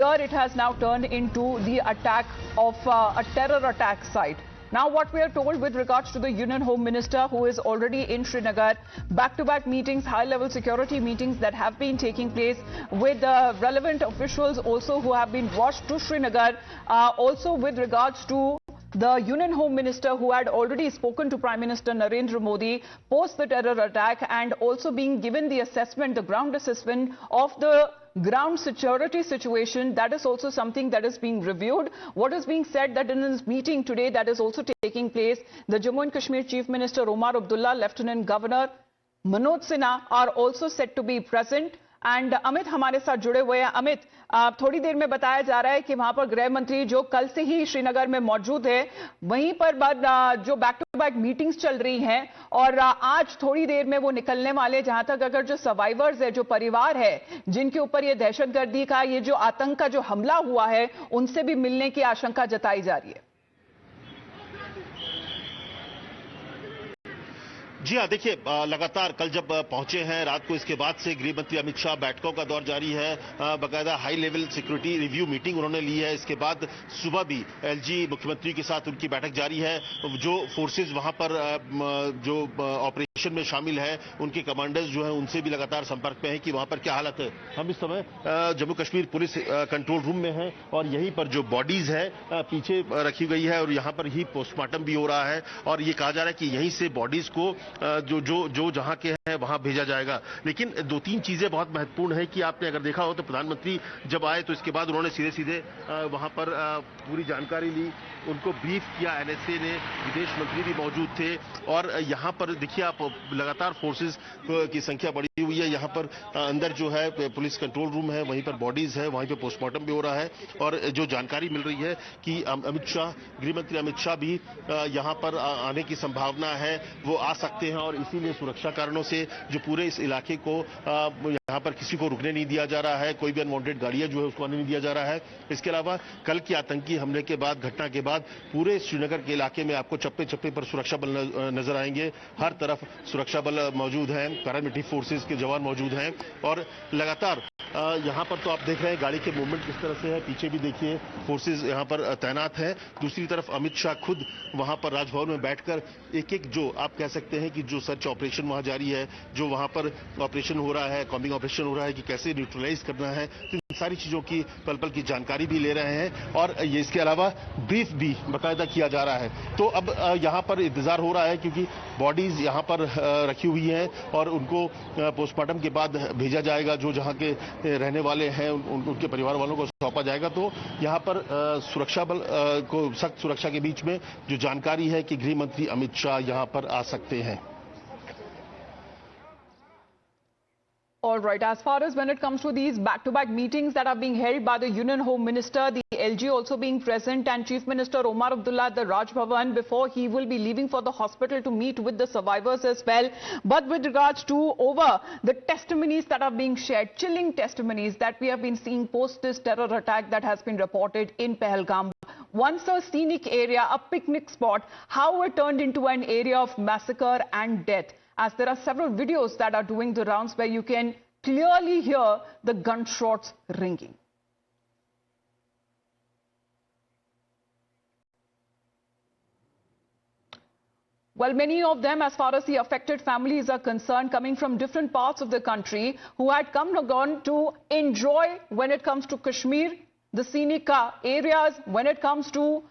it has now turned into the attack of a terror attack site. Now what we are told with regards to the Union Home Minister, who is already in Srinagar, back-to-back meetings, high-level security meetings that have been taking place with relevant officials also who have been rushed to Srinagar, also with regards to the Union Home Minister who had already spoken to Prime Minister Narendra Modi post the terror attack, and also being given the assessment, the ground assessment of the ground security situation. That is also something that is being reviewed. What is being said that in this meeting today that is also taking place, the Jammu and Kashmir Chief Minister Omar Abdullah, Lieutenant Governor Manoj Sinha are also said to be present. And Amit हमारे साथ जुड़े हुए हैं। अमित, थोड़ी देर में बताया जा रहा है कि वहां पर गृह मंत्री जो कल से ही श्रीनगर में मौजूद है, वहीं पर जो बैक टू बैक मीटिंग्स चल रही हैं और आज थोड़ी देर में वो निकलने वाले, जहां तक अगर जो सर्वाइवर्स है, जो परिवार है जिनके ऊपर ये दहशतगर्दी का, ये जो आतंक का जो हमला हुआ है, उनसे भी मिलने की आशंका जताई जा रही है। जी हाँ, देखिए, लगातार कल जब पहुंचे हैं रात को, इसके बाद से गृह मंत्री अमित शाह बैठकों का दौर जारी है। बाकायदा high level security review meeting उन्होंने ली है। इसके बाद सुबह भी एलजी मुख्यमंत्री के साथ उनकी बैठक जारी है। जो फोर्सेज वहां पर जो ऑपरेशन में शामिल है, उनके कमांडर्स जो हैं उनसे भी लगातार संपर्क में है कि वहां पर क्या हालत है। हम इस समय Jammu Kashmir police control room में हैं और यहीं पर जो बॉडीज है पीछे रखी गई है और यहां पर ही पोस्टमार्टम भी हो रहा है और ये कहा जा रहा है कि यहीं से बॉडीज को जो जहां के हैं वहां भेजा जाएगा। लेकिन दो तीन चीजें बहुत महत्वपूर्ण है कि आपने अगर देखा हो तो प्रधानमंत्री जब आए तो इसके बाद उन्होंने सीधे सीधे वहां पर पूरी जानकारी ली, उनको ब्रीफ किया। एनएसए ने, विदेश मंत्री भी मौजूद थे और यहां पर देखिए आप, लगातार फोर्सेस की संख्या बढ़ी हुई है। यहां पर अंदर जो है पुलिस कंट्रोल रूम है, वहीं पर बॉडीज है, वहीं पर पोस्टमार्टम भी हो रहा है और जो जानकारी मिल रही है कि अमित शाह, गृह मंत्री अमित शाह भी यहां पर आने की संभावना है, वो आ सकते हैं और इसीलिए सुरक्षा कारणों से जो पूरे इस इलाके को यहां पर किसी को रुकने नहीं दिया जा रहा है, कोई भी अनवांटेड गाड़ियां जो है उसको आने नहीं दिया जा रहा है। इसके अलावा कल की आतंकी हमले के बाद, घटना के बाद पूरे श्रीनगर के इलाके में आपको चप्पे चप्पे पर सुरक्षा बल नजर आएंगे। हर तरफ सुरक्षा बल मौजूद हैं, पैरामिलिट्री फोर्सेज के जवान मौजूद हैं और लगातार यहां पर तो आप देख रहे हैं गाड़ी के मूवमेंट किस तरह से है। पीछे भी देखिए फोर्सेज यहां पर तैनात है। दूसरी तरफ अमित शाह खुद वहां पर राजभवन में बैठकर एक एक, जो आप कह सकते हैं कि जो सर्च ऑपरेशन वहां जारी है, जो वहां पर ऑपरेशन हो रहा है, कॉम्बिंग ऑपरेशन हो रहा है कि कैसे न्यूट्रलाइज करना है, तो इन सारी चीजों की पल पल की जानकारी भी ले रहे हैं और ये इसके अलावा ब्रीफ भी बाकायदा किया जा रहा है। तो अब यहां पर इंतजार हो रहा है क्योंकि बॉडीज यहां पर रखी हुई हैं और उनको पोस्टमार्टम के बाद भेजा जाएगा। जो जहां के रहने वाले हैं उनके परिवार वालों को सौंपा जाएगा। तो यहां पर सुरक्षा बल को सख्त सुरक्षा के बीच में जो जानकारी है कि गृह मंत्री अमित शाह यहां पर आ सकते हैं। All right. As far as when it comes to these back-to-back meetings that are being held by the Union Home Minister, the LG also being present, and Chief Minister Omar Abdullah at the Raj Bhavan before he will be leaving for the hospital to meet with the survivors as well. But with regards to the testimonies that are being shared, chilling testimonies that we have been seeing post this terror attack that has been reported in Pahalgam. Once a scenic area, a picnic spot, how it turned into an area of massacre and death. As there are several videos that are doing the rounds where you can clearly hear the gunshots ringing. Well, many of them, as far as the affected families are concerned, coming from different parts of the country, who had come and gone to enjoy when it comes to Kashmir, the scenic areas, when it comes to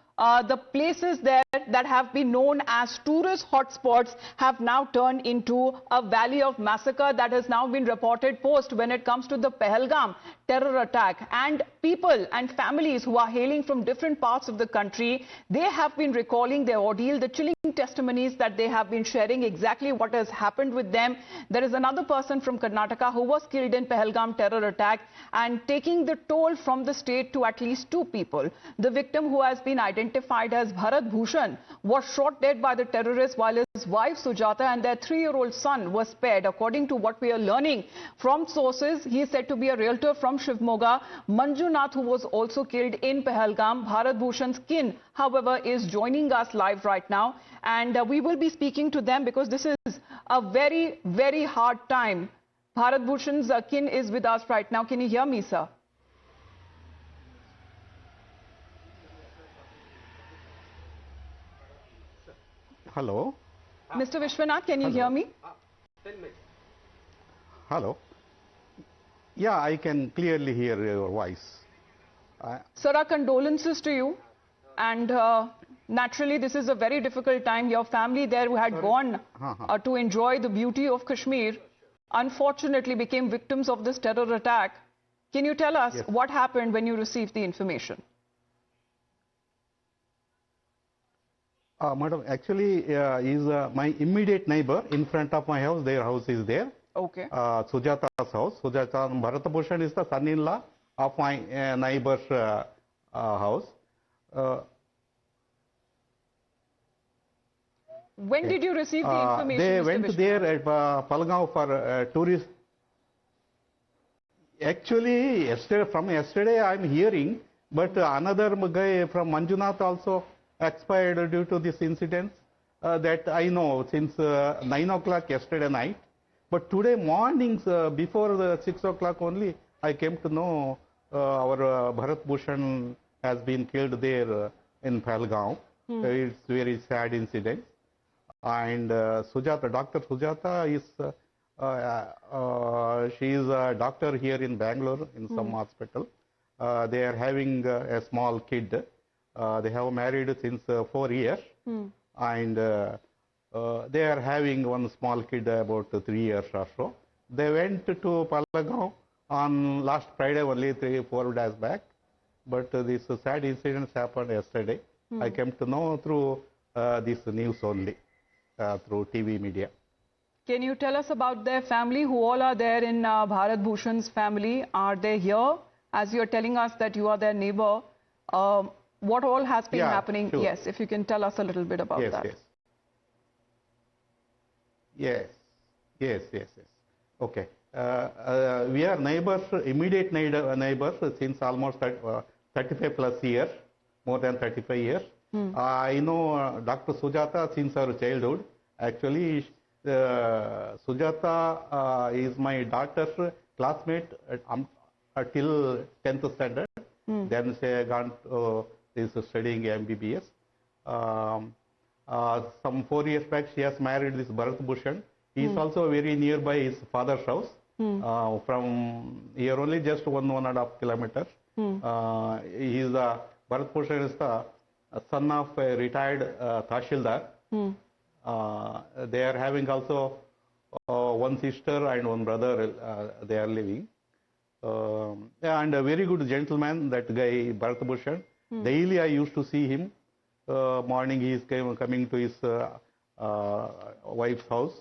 the places there that have been known as tourist hotspots, have now turned into a valley of massacre that has now been reported post when it comes to the Pahalgam terror attack. And people and families who are hailing from different parts of the country, they have been recalling their ordeal, the chilling testimonies that they have been sharing, exactly what has happened with them. There is another person from Karnataka who was killed in Pahalgam terror attack, and taking the toll from the state to at least 2 people. The victim, who has been identified as Bharat Bhushan, was shot dead by the terrorists while his wife Sujata and their 3-year-old son were spared. According to what we are learning from sources, he is said to be a realtor from Shivmoga. Manjunath, who was also killed in Pahalgam, Bharat Bhushan's kin, however, is joining us live right now, and we will be speaking to them because this is a very, very hard time. Bharat Bhushan's kin is with us right now. Can you hear me, sir? Hello. Mr. Vishwanath, can you hear me? Hello. Yeah, I can clearly hear your voice. Sir, our condolences to you. And naturally, this is a very difficult time. Your family there who had gone to enjoy the beauty of Kashmir, unfortunately became victims of this terror attack. Can you tell us what happened when you received the information? Madam, actually, is my immediate neighbor in front of my house. Their house is there. Okay. Sujata's house. Sujata Bharat Bhushan is the son-in-law of my neighbor's house. When did you receive the information, They Mr. went Vishwanath? there at Palgaon for tourist. Actually, from yesterday I am hearing, but another guy from Manjunath also expired due to this incident. That I know since 9 o'clock yesterday night. But today mornings, before the 6 o'clock only, I came to know our Bharat Bhushan has been killed there in Palgaon. It's very sad incident. And Sujata, Dr. Sujata is, she is a doctor here in Bangalore in some hospital. They are having a small kid. They have married since 4 years. And they are having one small kid about 3 years or so. They went to Palgaon on last Friday, only 3-4 days back. But this sad incident happened yesterday. I came to know through this news only, through TV media. Can you tell us about their family, who all are there in Bharat Bhushan's family? Are they here? As you're telling us that you are their neighbor, what all has been happening? Sure. Yes, if you can tell us a little bit about that. Yes. Okay. We are neighbors, immediate neighbors since almost 35 plus years, more than 35 years. I know Dr. Sujata since our childhood. Actually, Sujata is my daughter's classmate till 10th standard. Then she is studying MBBS. Some 4 years back, she has married this Bharat Bhushan. He is also very nearby his father's house. From here only just 1.5 kilometers. He is Bharat Bhushan is the son of a retired Tahsildar. They are having also one sister and one brother. They are living. And a very good gentleman, that guy Bharat Bhushan. Daily I used to see him. Morning he is coming to his wife's house.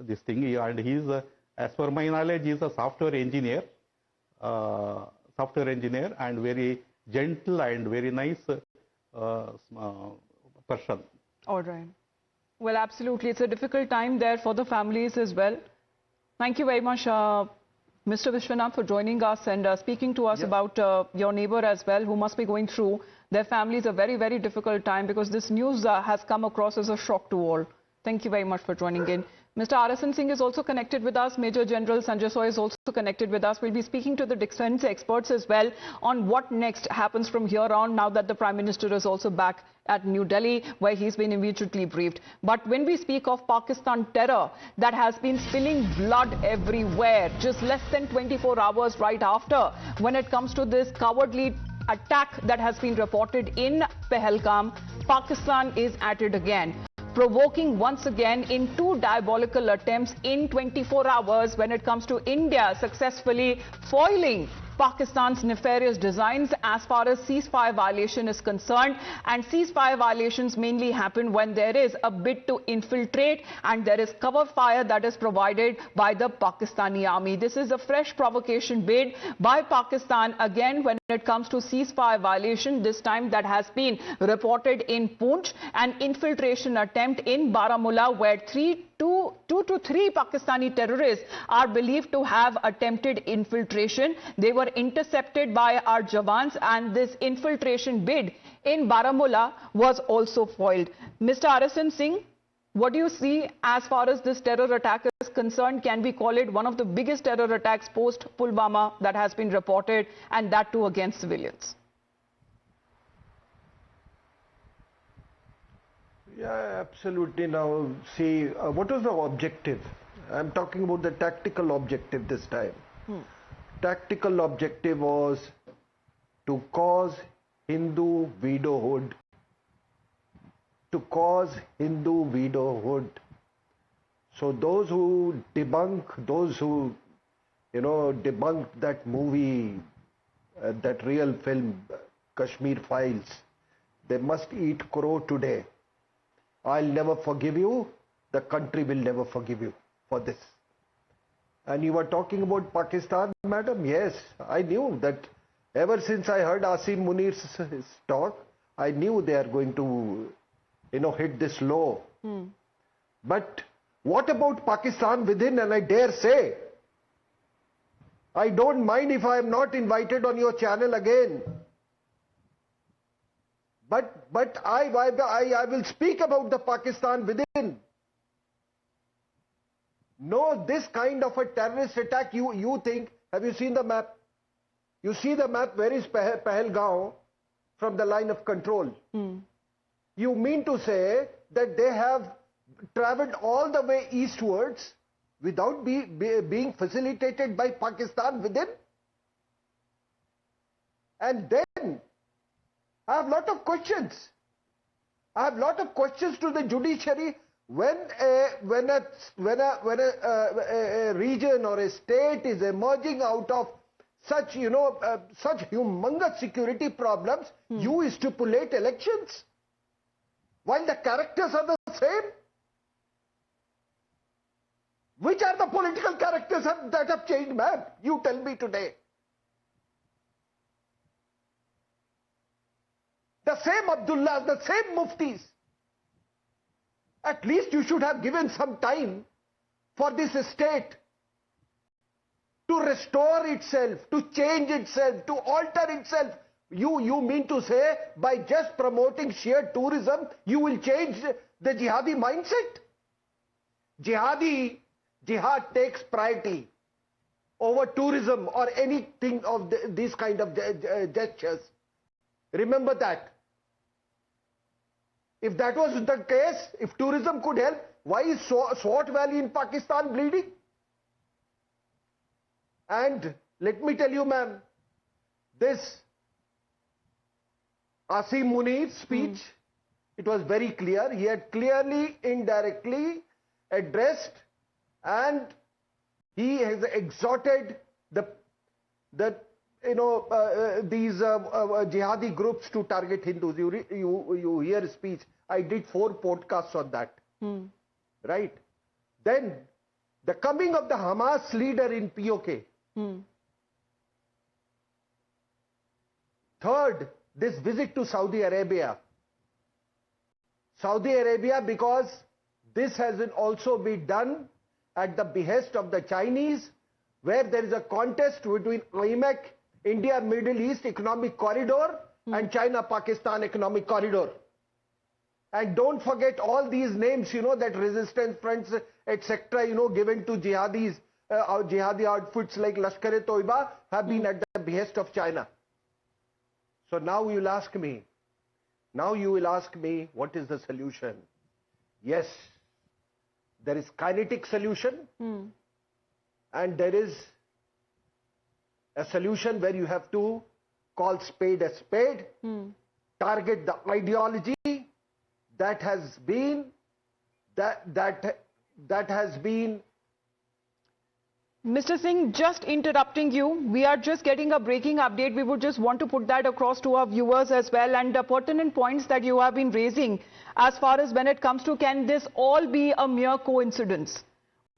This thing, and he is, as per my knowledge, he is a software engineer. And very gentle and very nice person. All right. Well, absolutely. It's a difficult time there for the families as well. Thank you very much, Mr. Vishwanath, for joining us and speaking to us about your neighbor as well, who must be going through their families a very, very difficult time, because this news has come across as a shock to all. Thank you very much for joining in. Mr. Arasan Singh is also connected with us. Major General Sanjay Soy is also connected with us. We'll be speaking to the defense experts as well on what next happens from here on, now that the Prime Minister is also back at New Delhi, where he's been immediately briefed. But when we speak of Pakistan terror that has been spilling blood everywhere, just less than 24 hours right after, when it comes to this cowardly attack that has been reported in Pahalgam, Pakistan is at it again, provoking once again in 2 diabolical attempts in 24 hours when it comes to India successfully foiling Pakistan's nefarious designs as far as ceasefire violation is concerned. And ceasefire violations mainly happen when there is a bid to infiltrate and there is cover fire that is provided by the Pakistani army. This is a fresh provocation bid by Pakistan again when it comes to ceasefire violation. This time that has been reported in Poonch, an infiltration attempt in Baramulla, where 2 to 3 Pakistani terrorists are believed to have attempted infiltration. They were intercepted by our Jawans, and this infiltration bid in Baramulla was also foiled. Mr. Arasan Singh, what do you see as far as this terror attack is concerned? Can we call it one of the biggest terror attacks post Pulwama that has been reported, and that too against civilians? Yeah, absolutely. Now, see, what was the objective? I'm talking about the tactical objective this time. Tactical objective was to cause Hindu widowhood. To cause Hindu widowhood. So those who debunk, debunk that movie, that real film, Kashmir Files, they must eat crow today. I'll never forgive you. The country will never forgive you for this. And you were talking about Pakistan, madam. Yes, I knew that. Ever since I heard Asim Munir's talk, I knew they are going to, hit this low. But what about Pakistan within? And I dare say, I don't mind if I am not invited on your channel again. But I will speak about the Pakistan within. No, this kind of a terrorist attack, you think, have you seen the map? You see the map, where is Pahalgaon from the line of control? You mean to say that they have traveled all the way eastwards without being facilitated by Pakistan within? And then, I have a lot of questions. I have a lot of questions to the judiciary. When a region or a state is emerging out of such, such humongous security problems, you stipulate elections while the characters are the same. Which are the political characters that have changed, ma'am? You tell me today. The same Abdullah, the same Muftis. At least you should have given some time for this state to restore itself, to change itself, to alter itself. You mean to say by just promoting sheer tourism, you will change the jihadi mindset? Jihad takes priority over tourism or anything of these kind of gestures. Remember that. If that was the case, if tourism could help, why is Swat Valley in Pakistan bleeding? And let me tell you, ma'am, this Asim Munir's speech, it was very clear. He had clearly, indirectly addressed, and he has exhorted these jihadi groups to target Hindus. You hear his speech. I did 4 podcasts on that. Right? Then, the coming of the Hamas leader in POK. Third, this visit to Saudi Arabia. Saudi Arabia, because this has also been done at the behest of the Chinese, where there is a contest between IMEC, India Middle East Economic Corridor, and China-Pakistan Economic Corridor. And don't forget all these names, that resistance fronts, etc., given to jihadis, jihadi outfits like Lashkar-e-Toiba have been at the behest of China. So now you will ask me, what is the solution? Yes, there is kinetic solution, and there is a solution where you have to call spade a spade, target the ideology that has been Mr. Singh, just interrupting you, we are just getting a breaking update. We would just want to put that across to our viewers as well, and the pertinent points that you have been raising as far as when it comes to, can this all be a mere coincidence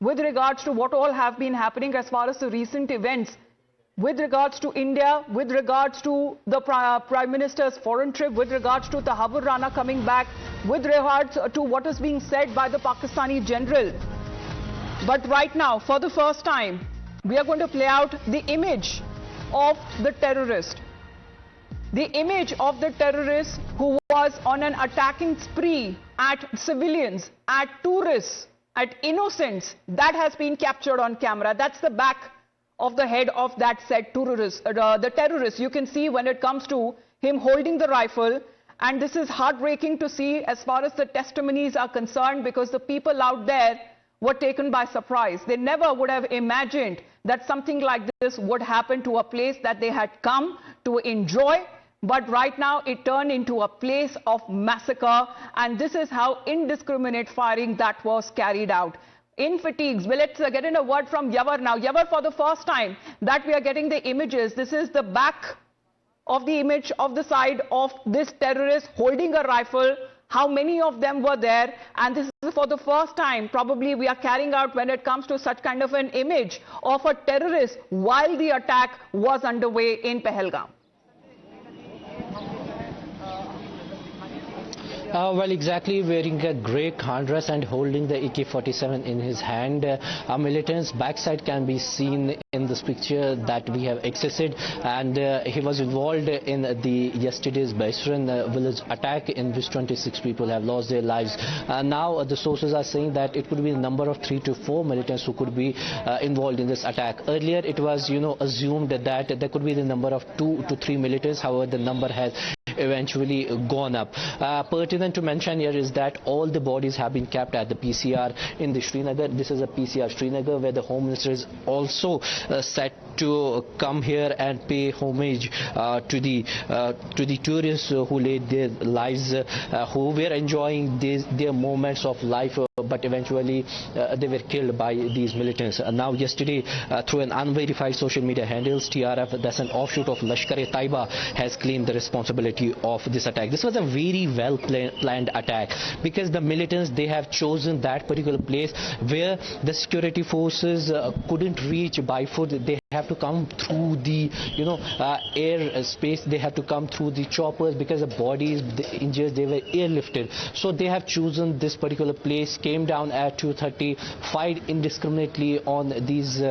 with regards to what all have been happening as far as the recent events, with regards to India, with regards to the Prime Minister's foreign trip, with regards to Tahabur Rana coming back, with regards to what is being said by the Pakistani general. But right now, for the first time, we are going to play out the image of the terrorist. The image of the terrorist who was on an attacking spree at civilians, at tourists, at innocents. That has been captured on camera. That's the back of the head of that said terrorist. The terrorist, you can see when it comes to him holding the rifle, And this is heartbreaking to see as far as the testimonies are concerned, because the people out there were taken by surprise. They never would have imagined that something like this would happen to a place that they had come to enjoy. But right now it turned into a place of massacre, and this is how indiscriminate firing that was carried out. In fatigues. Well, let's get in a word from Yavar now. Yavar, for the first time that we are getting the images, this is the back of the image of the side of this terrorist holding a rifle. How many of them were there? And this is for the first time probably we are carrying out when it comes to such kind of an image of a terrorist while the attack was underway in Pahalgam. Well, exactly, wearing a grey dress and holding the AK-47 in his hand. A militant's backside can be seen in this picture that we have accessed, and he was involved in the yesterday's Baisran village attack in which 26 people have lost their lives. Now the sources are saying that it could be a number of 3 to 4 militants who could be involved in this attack. Earlier it was assumed that there could be the number of 2 to 3 militants. However, the number has eventually gone up. Pertinent to mention here is that all the bodies have been kept at the PCR in the Srinagar. This is a PCR Srinagar where the Home Minister is also set to come here and pay homage to the tourists who laid their lives, who were enjoying their moments of life, but eventually they were killed by these militants. Now yesterday, through an unverified social media handles, TRF, that's an offshoot of Lashkar-e-Taiba, has claimed the responsibility of this attack. This was a very well planned attack, because the militants, they have chosen that particular place where the security forces couldn't reach by foot. They have to come through the air space. They have to come through the choppers, because the bodies, the injured, they were airlifted. So they have chosen this particular place, came down at 2:30, fired indiscriminately on these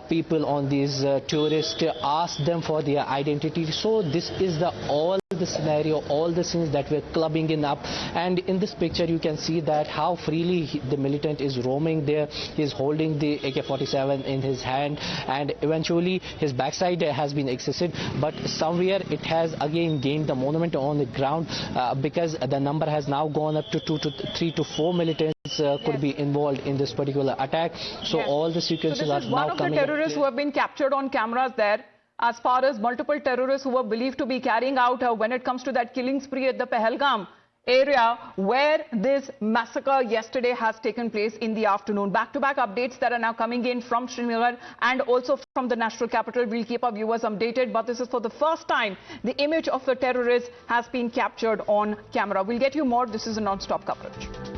people, on these tourists, asked them for their identity. So this is all the scenario, all the scenes that were clubbing in up. And in this picture you can see that how freely the militant is roaming there. He is holding the AK-47 in his hand, and eventually his backside has been accessed, but somewhere it has again gained the momentum on the ground, because the number has now gone up to 3 to 4 militants could be involved in this particular attack. So all the sequences are now coming. One of the terrorists who have been captured on cameras there, as far as multiple terrorists who were believed to be carrying out when it comes to that killing spree at the Pahalgam area where this massacre yesterday has taken place in the afternoon. Back-to-back updates that are now coming in from Srinagar and also from the national capital. We'll keep our viewers updated, but this is for the first time the image of the terrorist has been captured on camera. We'll get you more. This is a non-stop coverage.